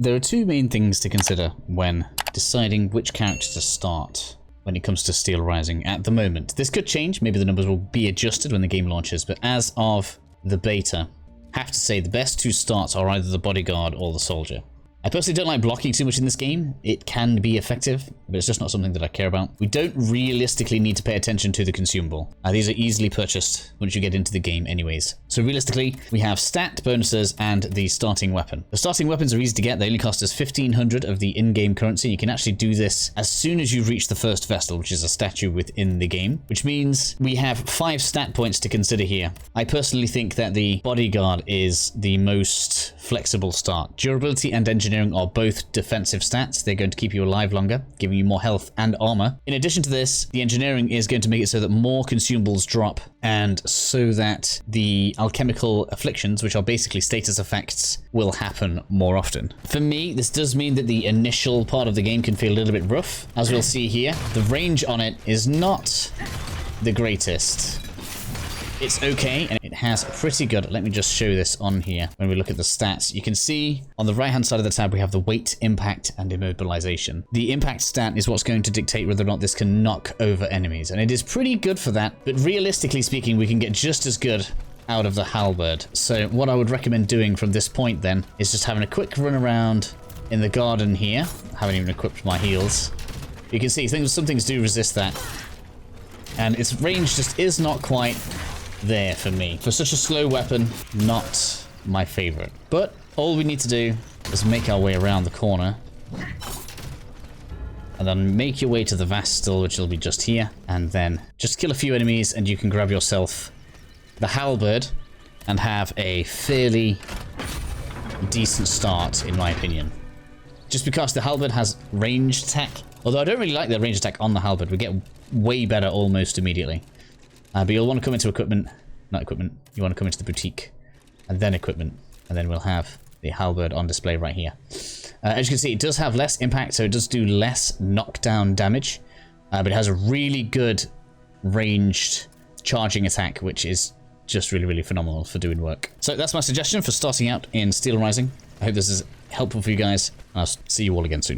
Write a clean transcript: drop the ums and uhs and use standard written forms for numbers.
There are two main things to consider when deciding which character to start when it comes to Steelrising at the moment. This could change, maybe the numbers will be adjusted when the game launches, but as of the beta, I have to say the best two starts are either the bodyguard or the soldier. I personally don't like blocking too much in this game. It can be effective, but it's just not something that I care about. We don't realistically need to pay attention to the consumable. These are easily purchased once you get into the game anyways. So realistically, we have stat bonuses and the starting weapon. The starting weapons are easy to get. They only cost us 1500 of the in-game currency. You can actually do this as soon as you've reached the first Vestal, which is a statue within the game, which means we have 5 stat points to consider here. I personally think that the bodyguard is the most flexible start. Durability and engineering are both defensive stats. They're going to keep you alive longer, giving you more health and armor. In addition to this, the engineering is going to make it so that more consumables drop, and so that the alchemical afflictions, which are basically status effects, will happen more often. For me, this does mean that the initial part of the game can feel a little bit rough. As we'll see here, the range on it is not the greatest. It's okay, and it has pretty good. Let me just show this on here. When we look at the stats, you can see on the right hand side of the tab we have the weight, impact, and immobilization. The impact stat is what's going to dictate whether or not this can knock over enemies, and it is pretty good for that, but realistically speaking we can get just as good out of the halberd. So what I would recommend doing from this point then is just having a quick run around in the garden here. I haven't even equipped my heals. You can see some things do resist that, and its range just is not quite there for me. For such a slow weapon, not my favorite. But all we need to do is make our way around the corner and then make your way to the Vestal, which will be just here, and then just kill a few enemies and you can grab yourself the halberd and have a fairly decent start, in my opinion. Just because the halberd has ranged attack, although I don't really like the ranged attack on the halberd. We get way better almost immediately. But you'll want to come into equipment, not equipment, you want to come into the boutique, and then equipment, and then we'll have the halberd on display right here. As you can see, it does have less impact, so it does do less knockdown damage, but it has a really good ranged charging attack, which is just really, really phenomenal for doing work. So that's my suggestion for starting out in Steelrising. I hope this is helpful for you guys, and I'll see you all again soon.